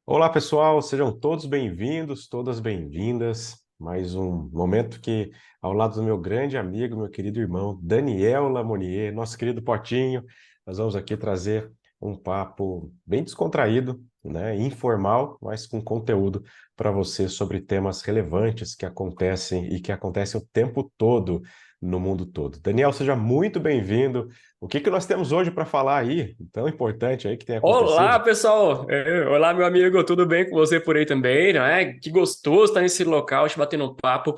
Olá, pessoal, sejam todos bem-vindos, todas bem-vindas. Mais um momento que, ao lado do meu grande amigo, meu querido irmão Daniel Lamonier, nosso querido Potinho, nós vamos aqui trazer um papo bem descontraído, né, informal, mas com conteúdo para você sobre temas relevantes que acontecem e que acontecem o tempo todo no mundo todo. Daniel, seja muito bem-vindo. O que que nós temos hoje para falar aí, tão importante aí que tem Olá, acontecido? pessoal! Olá, meu amigo, tudo bem com você por aí também, não é? Que gostoso estar nesse local, te batendo um papo.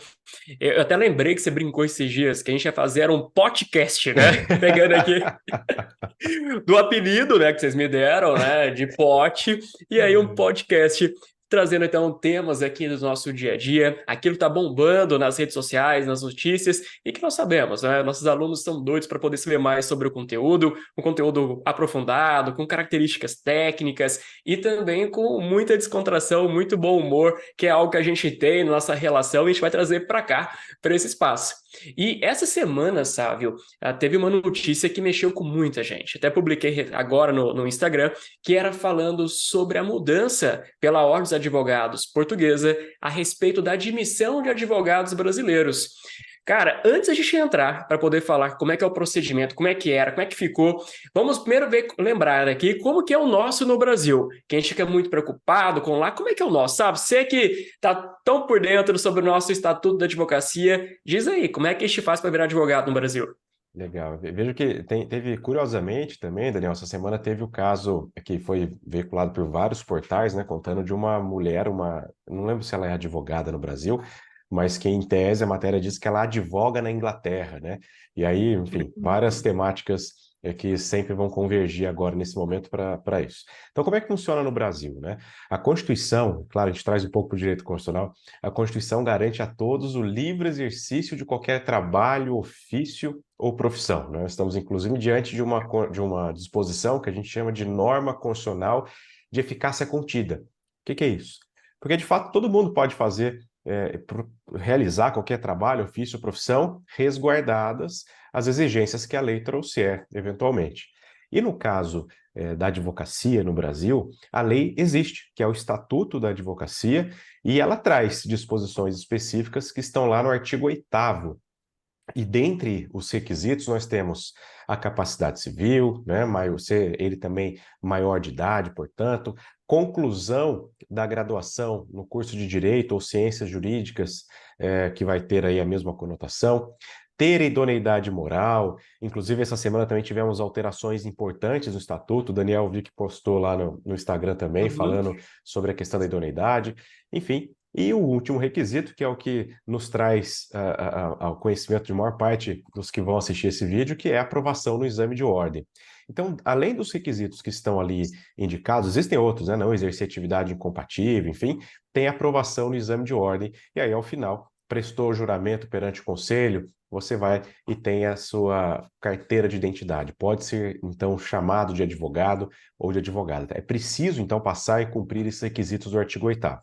Eu até lembrei que você brincou esses dias, que a gente ia fazer era um podcast, né? Pegando aqui do apelido, né, que vocês me deram, né, de pote, e aí um podcast trazendo então temas aqui do nosso dia a dia, aquilo que tá bombando nas redes sociais, nas notícias, e que nós sabemos, né, nossos alunos estão doidos para poder saber mais sobre o conteúdo, um conteúdo aprofundado, com características técnicas e também com muita descontração, muito bom humor, que é algo que a gente tem na nossa relação e a gente vai trazer para cá, para esse espaço. E essa semana, Sávio, teve uma notícia que mexeu com muita gente. Até publiquei agora no Instagram, que era falando sobre a mudança pela Ordem dos Advogados Portuguesa a respeito da admissão de advogados brasileiros. Cara, antes a gente entrar para poder falar como é que é o procedimento, como é que era, como é que ficou, vamos primeiro lembrar aqui como que é o nosso no Brasil. Que a gente fica muito preocupado com lá, como é que é o nosso, sabe? Você que tá tão por dentro sobre o nosso estatuto da advocacia, diz aí, como é que a gente faz para virar advogado no Brasil? Legal. Vejo que teve, curiosamente também, Daniel, essa semana teve o caso que foi veiculado por vários portais, né, contando de uma mulher, não lembro se ela é advogada no Brasil, mas que em tese a matéria diz que ela advoga na Inglaterra, né? E aí, enfim, várias temáticas que sempre vão convergir agora nesse momento para isso. Então, como é que funciona no Brasil, né? A Constituição, claro, a gente traz um pouco para o direito constitucional, a Constituição garante a todos o livre exercício de qualquer trabalho, ofício ou profissão. Nós estamos, inclusive, diante de uma disposição que a gente chama de norma constitucional de eficácia contida. O que é isso? Porque, de fato, todo mundo pode fazer, realizar qualquer trabalho, ofício ou profissão, resguardadas as exigências que a lei trouxer, eventualmente. E no caso, da advocacia no Brasil, a lei existe, que é o Estatuto da Advocacia, e ela traz disposições específicas que estão lá no artigo 8º. E dentre os requisitos, nós temos a capacidade civil, né, ser ele também maior de idade, portanto, conclusão da graduação no curso de Direito ou Ciências Jurídicas, que vai ter aí a mesma conotação, ter idoneidade moral, inclusive essa semana também tivemos alterações importantes no Estatuto, o Daniel vi que postou lá no Instagram também, Uhum. falando sobre a questão da idoneidade, enfim, e o último requisito, que é o que nos traz ao conhecimento de maior parte dos que vão assistir esse vídeo, que é a aprovação no exame de ordem. Então, além dos requisitos que estão ali indicados, existem outros, né? Não exercer atividade incompatível, enfim, tem aprovação no exame de ordem, e aí, ao final, prestou o juramento perante o conselho, você vai e tem a sua carteira de identidade. Pode ser, então, chamado de advogado ou de advogada. É preciso, então, passar e cumprir esses requisitos do artigo 8º.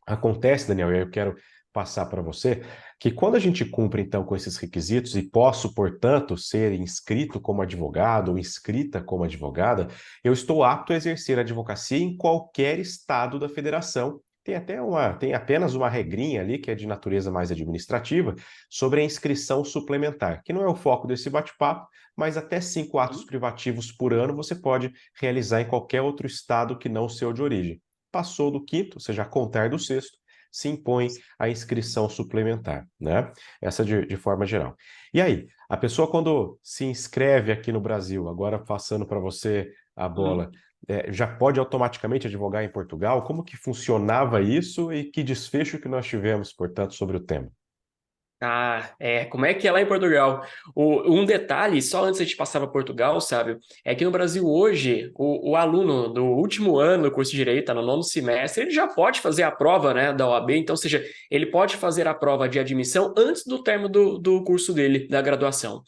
Acontece, Daniel, e aí eu quero passar para você, que quando a gente cumpre então com esses requisitos e posso, portanto, ser inscrito como advogado ou inscrita como advogada, eu estou apto a exercer a advocacia em qualquer estado da federação. Tem apenas uma regrinha ali que é de natureza mais administrativa sobre a inscrição suplementar, que não é o foco desse bate-papo, mas até 5 atos privativos por ano você pode realizar em qualquer outro estado que não o seu de origem. Passou do quinto, ou seja, a contar do sexto, se impõe a inscrição suplementar, né? Essa de forma geral. E aí, a pessoa quando se inscreve aqui no Brasil, agora passando para você a bola, já pode automaticamente advogar em Portugal? Como que funcionava isso e que desfecho que nós tivemos, portanto, sobre o tema? Como é que é lá em Portugal? Um detalhe, só antes de passar para Portugal, sabe, é que no Brasil hoje, o aluno do último ano do curso de Direito, tá no nono semestre, ele já pode fazer a prova, né, da OAB, então, ou seja, ele pode fazer a prova de admissão antes do término do curso dele, da graduação.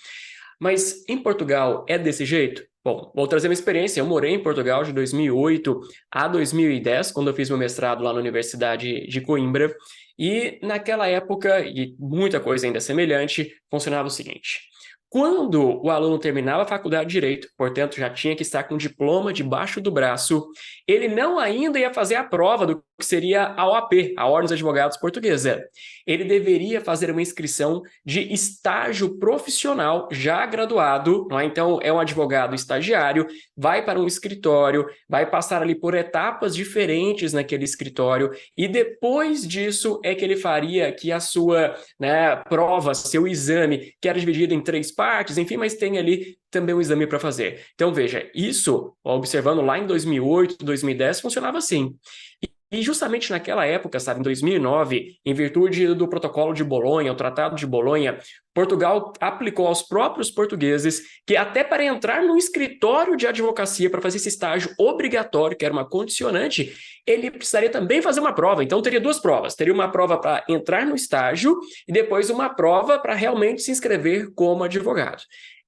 Mas em Portugal é desse jeito? Bom, vou trazer uma experiência. Eu morei em Portugal de 2008 a 2010, quando eu fiz meu mestrado lá na Universidade de Coimbra. E naquela época, e muita coisa ainda semelhante, funcionava o seguinte: Quando o aluno terminava a faculdade de Direito, portanto, já tinha que estar com o diploma debaixo do braço, ele não ainda ia fazer a prova do que seria a OAP, a Ordem dos Advogados Portuguesa. Ele deveria fazer uma inscrição de estágio profissional já graduado, não é? Então, é um advogado estagiário, vai para um escritório, vai passar ali por etapas diferentes naquele escritório, e depois disso é que ele faria aqui a sua, né, prova, seu exame, que era dividido em 3 partes, enfim, mas tem ali também um exame para fazer. Então, veja, isso, observando lá em 2008, 2010, funcionava assim. E justamente naquela época, sabe, em 2009, em virtude do Protocolo de Bolonha, o Tratado de Bolonha, Portugal aplicou aos próprios portugueses que até para entrar no escritório de advocacia, para fazer esse estágio obrigatório, que era uma condicionante, ele precisaria também fazer uma prova. Então, teria 2 provas. Teria uma prova para entrar no estágio e depois uma prova para realmente se inscrever como advogado.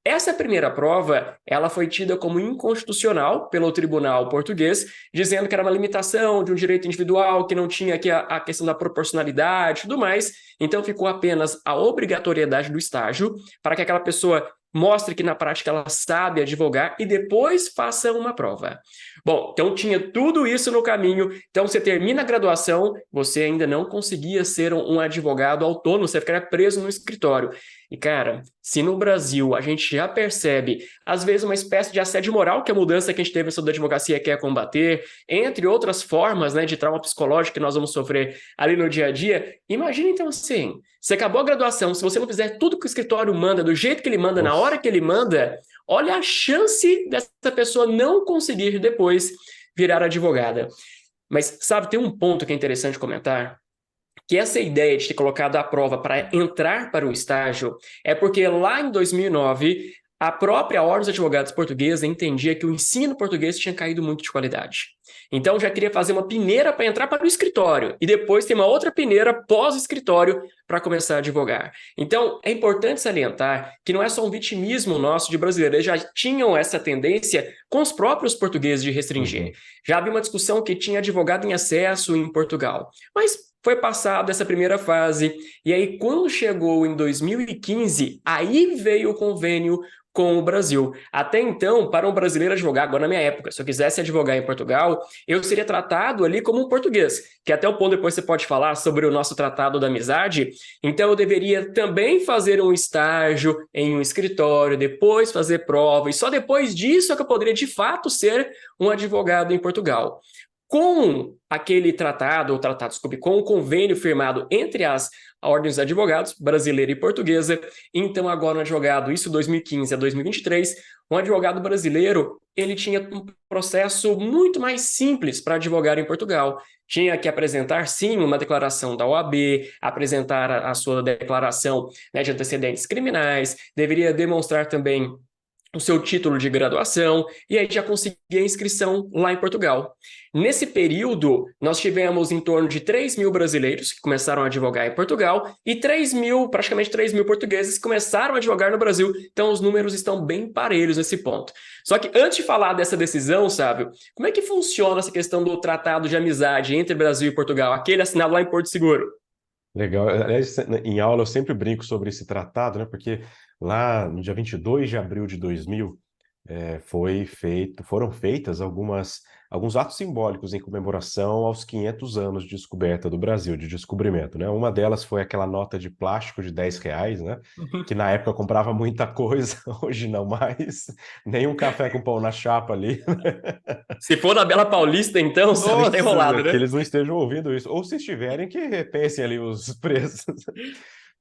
Essa primeira prova, ela foi tida como inconstitucional pelo tribunal português, dizendo que era uma limitação de um direito individual, que não tinha aqui a questão da proporcionalidade e tudo mais. Então, ficou apenas a obrigatoriedade do estágio para que aquela pessoa mostre que na prática ela sabe advogar e depois faça uma prova. Bom, então tinha tudo isso no caminho. Então, você termina a graduação, você ainda não conseguia ser um advogado autônomo, você ficaria preso no escritório. E, cara, se no Brasil a gente já percebe, às vezes, uma espécie de assédio moral, que a mudança que a gente teve sobre a advocacia quer combater, entre outras formas, né, de trauma psicológico que nós vamos sofrer ali no dia a dia, imagina então assim, você acabou a graduação, se você não fizer tudo que o escritório manda, do jeito que ele manda, na hora Nossa. que ele manda, olha a chance dessa pessoa não conseguir depois virar advogada. Mas, sabe, tem um ponto que é interessante comentar, que essa ideia de ter colocado a prova para entrar para o estágio é porque lá em 2009, a própria Ordem dos Advogados Portuguesa entendia que o ensino português tinha caído muito de qualidade. Então, já queria fazer uma peneira para entrar para o escritório e depois ter uma outra peneira pós-escritório para começar a advogar. Então, é importante salientar que não é só um vitimismo nosso de brasileiros, eles já tinham essa tendência com os próprios portugueses de restringir. Uhum. Já havia uma discussão que tinha advogado em excesso em Portugal. Mas foi passada essa primeira fase, e aí quando chegou em 2015, aí veio o convênio com o Brasil. Até então, para um brasileiro advogar, agora na minha época, se eu quisesse advogar em Portugal, eu seria tratado ali como um português, que até o ponto depois você pode falar sobre o nosso tratado da amizade, então eu deveria também fazer um estágio em um escritório, depois fazer prova, e só depois disso é que eu poderia de fato ser um advogado em Portugal. Com aquele tratado, desculpe, com o convênio firmado entre as ordens de advogados, brasileira e portuguesa, então agora um advogado, isso 2015 a 2023, um advogado brasileiro, ele tinha um processo muito mais simples para advogar em Portugal. Tinha que apresentar, sim, uma declaração da OAB, apresentar a sua declaração, né, de antecedentes criminais, deveria demonstrar também o seu título de graduação, e aí já consegui a inscrição lá em Portugal. Nesse período, nós tivemos em torno de 3 mil brasileiros que começaram a advogar em Portugal e 3 mil, praticamente 3 mil portugueses que começaram a advogar no Brasil. Então, os números estão bem parelhos nesse ponto. Só que antes de falar dessa decisão, Sábio, como é que funciona essa questão do tratado de amizade entre Brasil e Portugal, aquele assinado lá em Porto Seguro? Legal. Aliás, em aula eu sempre brinco sobre esse tratado, né? Porque lá no dia 22 de abril de 2000, foram feitas alguns atos simbólicos em comemoração aos 500 anos de descoberta do Brasil, de descobrimento, né? Uma delas foi aquela nota de plástico de R$ 10, né? Que na época comprava muita coisa, hoje não mais. Nem um café com pão na chapa ali. Se for na Bela Paulista, então, sabe, já tá enrolado, Nossa, que né? eles não estejam ouvindo isso. Ou se estiverem, que repensem ali os preços.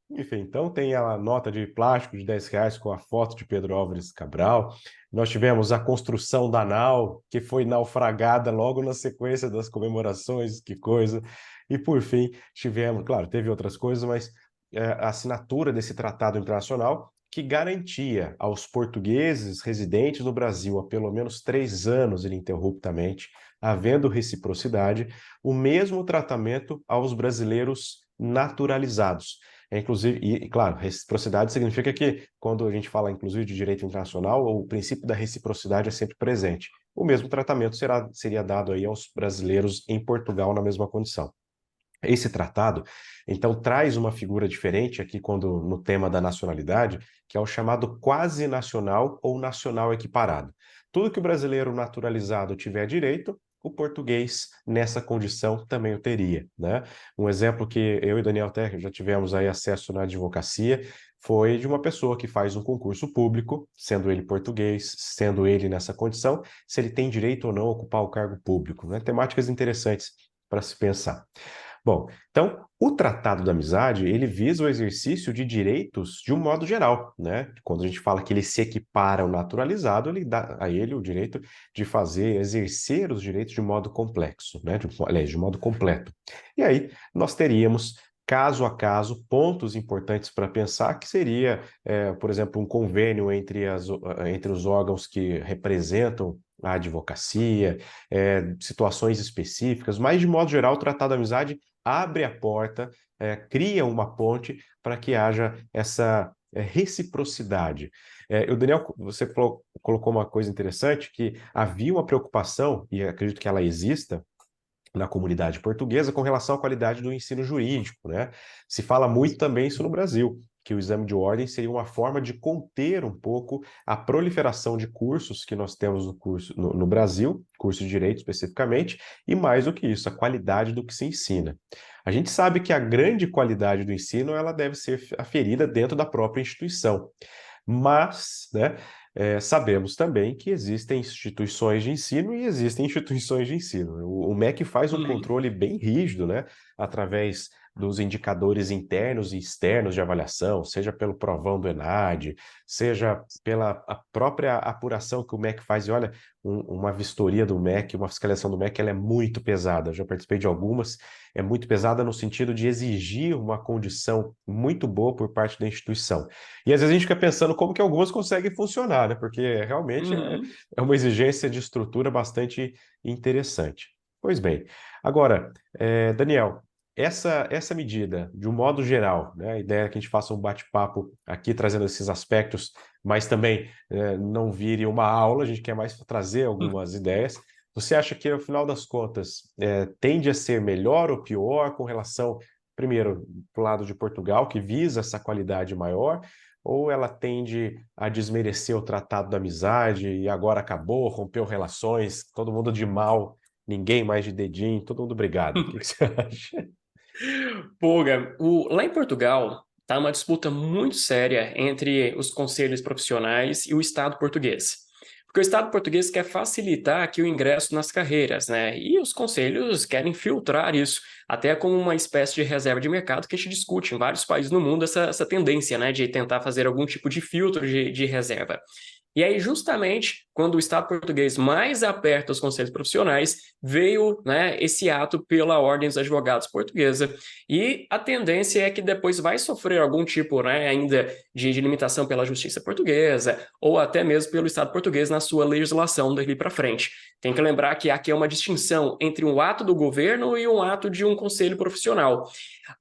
Enfim, então tem a nota de plástico de R$ 10 com a foto de Pedro Álvares Cabral. Nós tivemos a construção da nau, que foi naufragada logo na sequência das comemorações, que coisa. E por fim, tivemos, claro, teve outras coisas, mas a assinatura desse tratado internacional que garantia aos portugueses residentes no Brasil há pelo menos 3 anos ininterruptamente, havendo reciprocidade, o mesmo tratamento aos brasileiros naturalizados. Inclusive, e claro, reciprocidade significa que, quando a gente fala, inclusive, de direito internacional, o princípio da reciprocidade é sempre presente. O mesmo tratamento seria dado aí aos brasileiros em Portugal na mesma condição. Esse tratado, então, traz uma figura diferente aqui quando no tema da nacionalidade, que é o chamado quase nacional ou nacional equiparado. Tudo que o brasileiro naturalizado tiver direito, o português nessa condição também o teria, né? Um exemplo que eu e Daniel até já tivemos aí acesso na advocacia foi de uma pessoa que faz um concurso público, sendo ele português, sendo ele nessa condição, se ele tem direito ou não a ocupar o cargo público, né? Temáticas interessantes para se pensar. Bom, então, o Tratado da Amizade, ele visa o exercício de direitos de um modo geral, né? Quando a gente fala que ele se equipara ao naturalizado, ele dá a ele o direito de exercer os direitos de modo complexo, né? Aliás, de modo completo. E aí, nós teríamos, caso a caso, pontos importantes para pensar, que seria, por exemplo, um convênio entre os órgãos que representam a advocacia, situações específicas, mas, de modo geral, o Tratado da Amizade abre a porta, cria uma ponte para que haja essa reciprocidade. O Daniel, você colocou uma coisa interessante, que havia uma preocupação, e acredito que ela exista, na comunidade portuguesa com relação à qualidade do ensino jurídico, né? Se fala muito também isso no Brasil, que o exame de ordem seria uma forma de conter um pouco a proliferação de cursos que nós temos no Brasil, curso de direito especificamente, e mais do que isso, a qualidade do que se ensina. A gente sabe que a grande qualidade do ensino ela deve ser aferida dentro da própria instituição. Mas, né, sabemos também que existem instituições de ensino e existem instituições de ensino. O MEC faz um Uhum. controle bem rígido, né, através dos indicadores internos e externos de avaliação, seja pelo provão do ENAD, seja pela a própria apuração que o MEC faz. E olha, uma vistoria do MEC, uma fiscalização do MEC, ela é muito pesada. Eu já participei de algumas, é muito pesada no sentido de exigir uma condição muito boa por parte da instituição. E às vezes a gente fica pensando como que algumas conseguem funcionar, né? Porque realmente Uhum. é uma exigência de estrutura bastante interessante. Pois bem, agora, Daniel, essa medida, de um modo geral, né? A ideia é que a gente faça um bate-papo aqui trazendo esses aspectos, mas também não vire uma aula, a gente quer mais trazer algumas ideias. Você acha que, ao final das contas, tende a ser melhor ou pior com relação, primeiro, para o lado de Portugal, que visa essa qualidade maior, ou ela tende a desmerecer o Tratado da Amizade e agora acabou, rompeu relações, todo mundo de mal, ninguém mais de dedinho, todo mundo brigado? O que você acha? Pô, Gab, lá em Portugal tá uma disputa muito séria entre os conselhos profissionais e o Estado português. Porque o Estado português quer facilitar aqui o ingresso nas carreiras, né? E os conselhos querem filtrar isso, até como uma espécie de reserva de mercado que a gente discute em vários países no mundo, essa tendência, né, de tentar fazer algum tipo de filtro de reserva. E aí, justamente, quando o Estado português mais aperta os conselhos profissionais, veio, né, esse ato pela Ordem dos Advogados Portuguesa. E a tendência é que depois vai sofrer algum tipo, né, ainda de limitação pela Justiça Portuguesa, ou até mesmo pelo Estado português na sua legislação dali para frente. Tem que lembrar que aqui é uma distinção entre um ato do governo e um ato de um conselho profissional.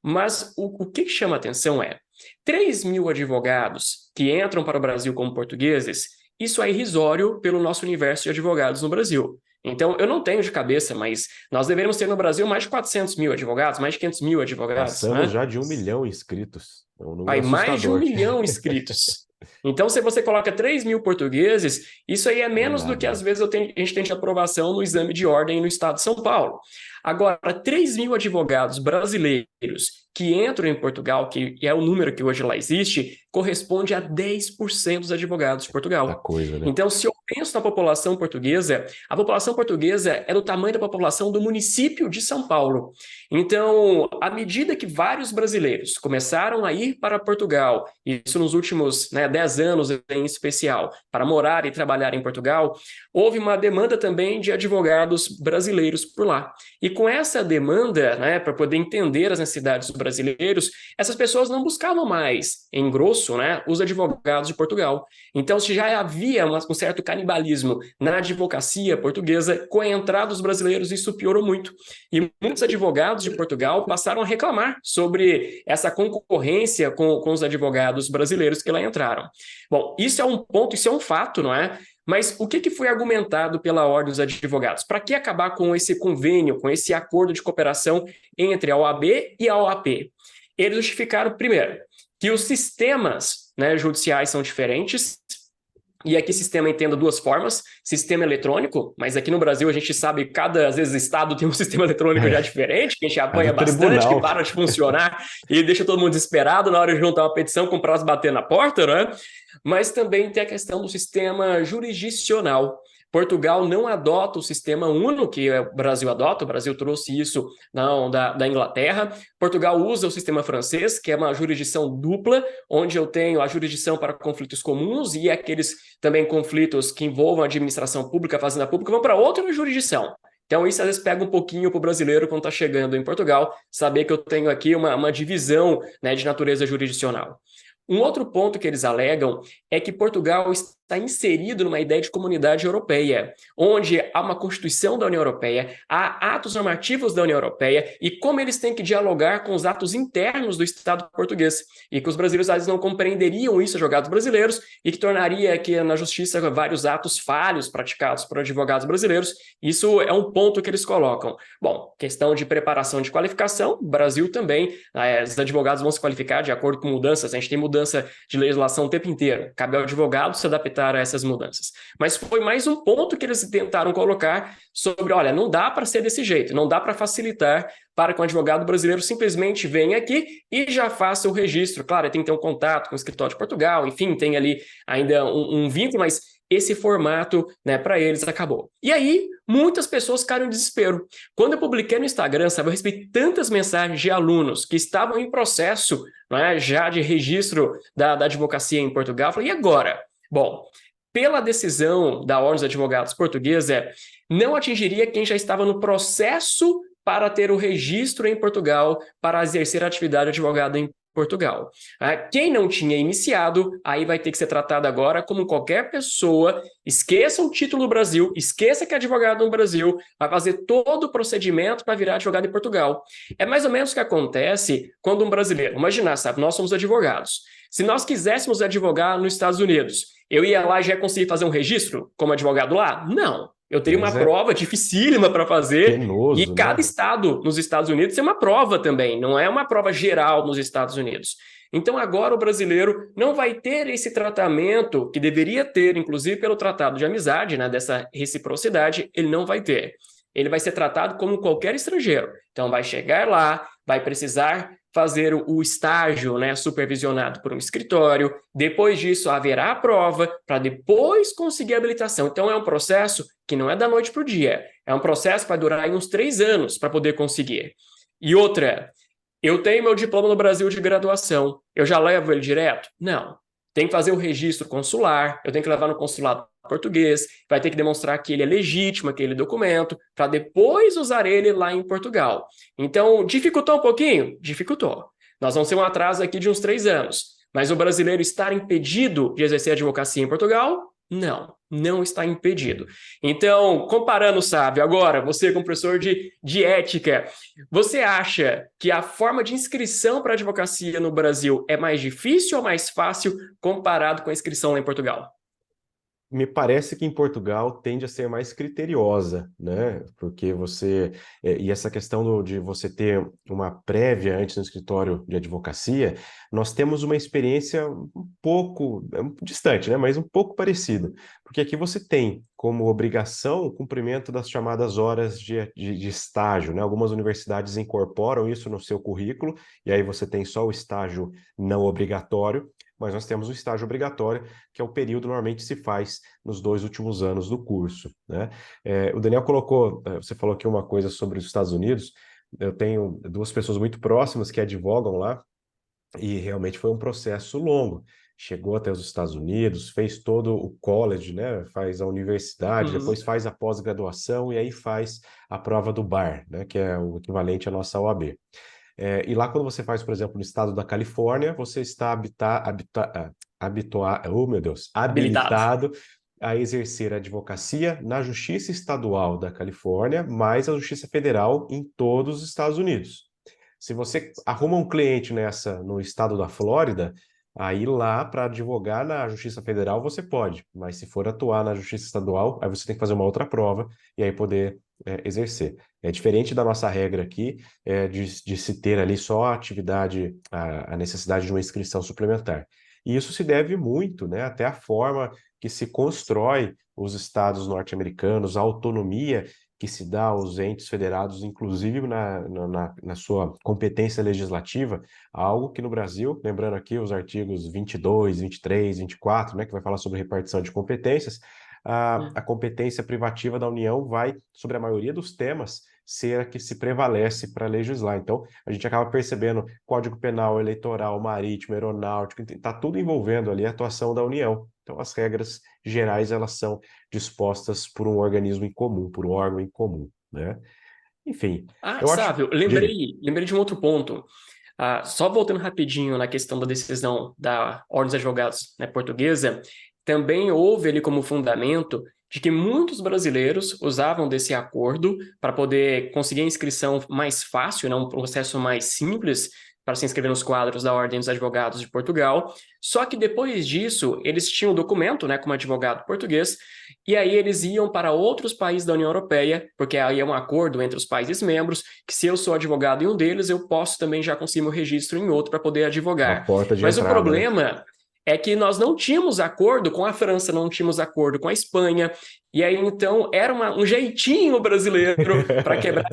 Mas o que chama atenção é 3.000 advogados que entram para o Brasil como portugueses, isso é irrisório pelo nosso universo de advogados no Brasil. Então, eu não tenho de cabeça, mas nós deveríamos ter no Brasil mais de 400.000 advogados, mais de 500.000 advogados, Passamos né? já de 1 milhão inscritos. É um número Aí, mais de 1 assustador. milhão inscritos. Então, se você coloca 3.000 portugueses, isso aí é Não é menos do que nada. às vezes a gente tem de aprovação no exame de ordem no estado de São Paulo. Agora, 3.000 advogados brasileiros que entram em Portugal, que é o número que hoje lá existe, corresponde a 10% dos advogados de Da Portugal. coisa, né? Então, se eu penso na população portuguesa, a população portuguesa é do tamanho da população do município de São Paulo. Então, à medida que vários brasileiros começaram a ir para Portugal, isso nos últimos 10 anos em especial, para morar e trabalhar em Portugal, houve uma demanda também de advogados brasileiros por lá. E com essa demanda, para poder entender as necessidades dos brasileiros, essas pessoas não buscavam mais, em grosso, os advogados de Portugal. Então, se já havia um certo canibalismo na advocacia portuguesa, com a entrada dos brasileiros, isso piorou muito. E muitos advogados de Portugal passaram a reclamar sobre essa concorrência com os advogados brasileiros que lá entraram. Bom, isso é um ponto, isso é um fato, não é? Mas o que foi argumentado pela Ordem dos Advogados? Para que acabar com esse convênio, com esse acordo de cooperação entre a OAB e a OAP? Eles justificaram, primeiro, que os sistemas, né, judiciais são diferentes. E aqui sistema entenda duas formas, sistema eletrônico, mas aqui no Brasil a gente sabe que às vezes, estado tem um sistema eletrônico já diferente, que a gente apanha bastante, que para de funcionar e deixa todo mundo desesperado na hora de juntar uma petição, com o prazo bater na porta, né? Mas também tem a questão do sistema jurisdicional. Portugal não adota o sistema UNO, que o Brasil adota, o Brasil trouxe isso da Inglaterra. Portugal usa o sistema francês, que é uma jurisdição dupla, onde eu tenho a jurisdição para conflitos comuns e aqueles também conflitos que envolvam a administração pública, a fazenda pública, vão para outra jurisdição. Então, isso às vezes pega um pouquinho para o brasileiro quando está chegando em Portugal, saber que eu tenho aqui uma divisão, né, de natureza jurisdicional. Um outro ponto que eles alegam é que Portugal está inserido numa ideia de comunidade europeia, onde há uma Constituição da União Europeia, há atos normativos da União Europeia e como eles têm que dialogar com os atos internos do Estado português, e que os brasileiros às vezes não compreenderiam isso, advogados brasileiros, e que tornaria aqui na justiça vários atos falhos praticados por advogados brasileiros. Isso é um ponto que eles colocam. Bom, questão de preparação de qualificação, o Brasil também, os advogados vão se qualificar de acordo com mudanças, a gente tem mudança de legislação o tempo inteiro, cabe ao advogado se adaptar a essas mudanças. Mas foi mais um ponto que eles tentaram colocar sobre, olha, não dá para ser desse jeito, não dá para facilitar para que o advogado brasileiro simplesmente venha aqui e já faça o registro. Claro, tem que ter um contato com o escritório de Portugal, enfim, tem ali ainda um vínculo, mas esse formato, né, para eles acabou. E aí, muitas pessoas ficaram em desespero. Quando eu publiquei no Instagram, sabe, eu recebi tantas mensagens de alunos que estavam em processo, né, já de registro da advocacia em Portugal. Eu falei, e agora? Bom, pela decisão da Ordem dos Advogados Portuguesa, não atingiria quem já estava no processo para ter o registro em Portugal, para exercer a atividade de advogado em Portugal. Quem não tinha iniciado, aí vai ter que ser tratado agora como qualquer pessoa, esqueça o título do Brasil, esqueça que é advogado no Brasil, vai fazer todo o procedimento para virar advogado em Portugal. É mais ou menos o que acontece quando um brasileiro, imaginar, sabe, nós somos advogados. Se nós quiséssemos advogar nos Estados Unidos, eu ia lá e já ia conseguir fazer um registro como advogado lá? Não. Eu teria uma prova dificílima para fazer, penoso, e cada estado nos Estados Unidos tem uma prova também, não é uma prova geral nos Estados Unidos. Então agora o brasileiro não vai ter esse tratamento que deveria ter, inclusive pelo Tratado de Amizade, né, dessa reciprocidade, ele não vai ter. Ele vai ser tratado como qualquer estrangeiro. Então vai chegar lá, vai precisar fazer o estágio, né, supervisionado por um escritório. Depois disso, haverá a prova para depois conseguir a habilitação. Então, é um processo que não é da noite para o dia. É um processo que vai durar aí uns 3 anos para poder conseguir. E outra, eu tenho meu diploma no Brasil de graduação. Eu já levo ele direto? Não. Tem que fazer o registro consular, eu tenho que levar no consulado português, vai ter que demonstrar que ele é legítimo, aquele documento, para depois usar ele lá em Portugal. Então, dificultou um pouquinho? Dificultou. Nós vamos ter um atraso aqui de uns 3 anos. Mas o brasileiro estar impedido de exercer a advocacia em Portugal? Não, não está impedido. Então, comparando, Sávio, agora, você como professor de ética, você acha que a forma de inscrição para a advocacia no Brasil é mais difícil ou mais fácil comparado com a inscrição lá em Portugal? Me parece que em Portugal tende a ser mais criteriosa, né? Porque e essa questão de você ter uma prévia antes no escritório de advocacia, nós temos uma experiência um pouco distante, né? Mas um pouco parecida. Porque aqui você tem como obrigação o cumprimento das chamadas horas de estágio, né? Algumas universidades incorporam isso no seu currículo, e aí você tem só o estágio não obrigatório, mas nós temos o estágio obrigatório, que é o período normalmente se faz nos 2 últimos anos do curso, né? O Daniel você falou aqui uma coisa sobre os Estados Unidos. Eu tenho 2 pessoas muito próximas que advogam lá, e realmente foi um processo longo. Chegou até os Estados Unidos, fez todo o college, né? Faz a universidade, depois faz a pós-graduação e aí faz a prova do bar, né? Que é o equivalente à nossa OAB. E lá, quando você faz, por exemplo, no estado da Califórnia, você está oh, meu Deus, habilitado a exercer a advocacia na Justiça Estadual da Califórnia, mais a Justiça Federal em todos os Estados Unidos. Se você arruma um cliente no estado da Flórida, Aí lá, para advogar na Justiça Federal, você pode, mas se for atuar na Justiça Estadual, aí você tem que fazer uma outra prova e aí poder exercer. É diferente da nossa regra aqui, de se ter ali só a atividade, a necessidade de uma inscrição suplementar. E isso se deve muito, né, até a forma que se constrói os estados norte-americanos, a autonomia que se dá aos entes federados, inclusive na sua competência legislativa, algo que no Brasil, lembrando aqui os artigos 22, 23, 24, né, que vai falar sobre repartição de competências, a competência privativa da União vai, sobre a maioria dos temas, ser a que se prevalece para legislar. Então, a gente acaba percebendo Código Penal, Eleitoral, Marítimo, Aeronáutico, está tudo envolvendo ali a atuação da União. Então, as regras gerais, elas são dispostas por um organismo em comum, por um órgão em comum, né? Enfim, eu acho... Sávio, Diga. lembrei de um outro ponto. Só voltando rapidinho na questão da decisão da Ordem dos Advogados, né, portuguesa, também houve ali como fundamento de que muitos brasileiros usavam desse acordo para poder conseguir a inscrição mais fácil, né, um processo mais simples para se inscrever nos quadros da Ordem dos Advogados de Portugal. Só que depois disso, eles tinham um documento, né, como advogado português, e aí eles iam para outros países da União Europeia, porque aí é um acordo entre os países membros, que se eu sou advogado em um deles, eu posso também já conseguir meu registro em outro para poder Uma advogar. porta de Mas o entrada, né? problema é que nós não tínhamos acordo com a França, não tínhamos acordo com a Espanha, e aí então era um jeitinho brasileiro para quebrar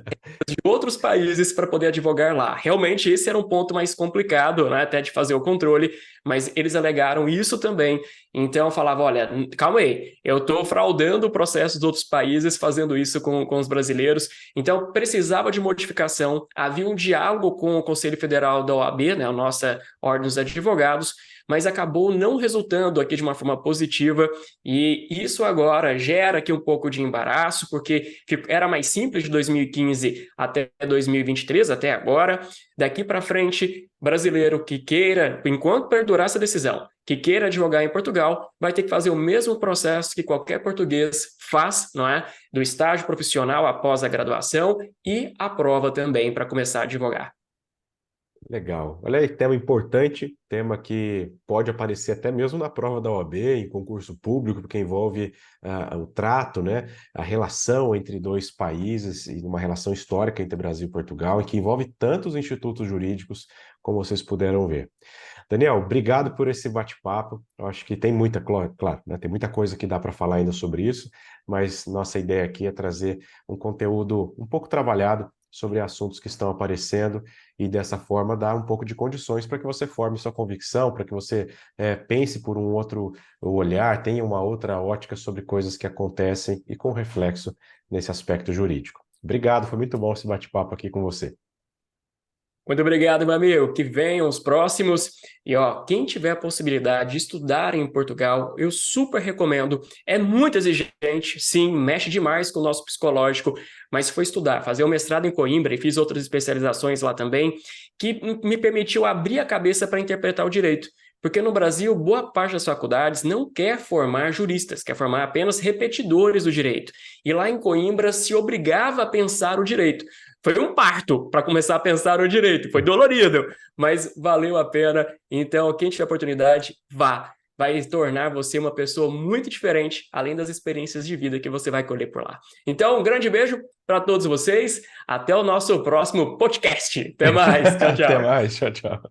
de outros países para poder advogar lá. Realmente esse era um ponto mais complicado, né, até de fazer o controle, mas eles alegaram isso também. Então eu falava, olha, calma aí, eu estou fraudando o processo dos outros países fazendo isso com os brasileiros. Então precisava de modificação, havia um diálogo com o Conselho Federal da OAB, né, a nossa Ordem dos Advogados, mas acabou não resultando aqui de uma forma positiva, e isso agora gera aqui um pouco de embaraço, porque era mais simples de 2015 até 2023, até agora. Daqui para frente, brasileiro que queira, enquanto perdurar essa decisão, que queira advogar em Portugal, vai ter que fazer o mesmo processo que qualquer português faz, não é? Do estágio profissional após a graduação e a prova também para começar a advogar. Legal. Olha aí, tema importante, tema que pode aparecer até mesmo na prova da OAB, em concurso público, porque envolve o trato, né, a relação entre dois países e uma relação histórica entre Brasil e Portugal, e que envolve tantos institutos jurídicos, como vocês puderam ver. Daniel, obrigado por esse bate-papo. Eu acho que tem muita, claro, né, tem muita coisa que dá para falar ainda sobre isso, mas nossa ideia aqui é trazer um conteúdo um pouco trabalhado sobre assuntos que estão aparecendo e dessa forma dar um pouco de condições para que você forme sua convicção, para que você pense por um outro olhar, tenha uma outra ótica sobre coisas que acontecem e com reflexo nesse aspecto jurídico. Obrigado, foi muito bom esse bate-papo aqui com você. Muito obrigado, meu amigo. Que venham os próximos. E ó, quem tiver a possibilidade de estudar em Portugal, eu super recomendo. É muito exigente, sim, mexe demais com o nosso psicológico, mas se for estudar, fazer o mestrado em Coimbra e fiz outras especializações lá também, que me permitiu abrir a cabeça para interpretar o direito. Porque no Brasil, boa parte das faculdades não quer formar juristas, quer formar apenas repetidores do direito. E lá em Coimbra se obrigava a pensar o direito. Foi um parto para começar a pensar o direito, foi dolorido, mas valeu a pena. Então, quem tiver oportunidade, vá. Vai tornar você uma pessoa muito diferente, além das experiências de vida que você vai colher por lá. Então, um grande beijo para todos vocês. Até o nosso próximo podcast. Até mais. Tchau, Até tchau. mais. Tchau, tchau.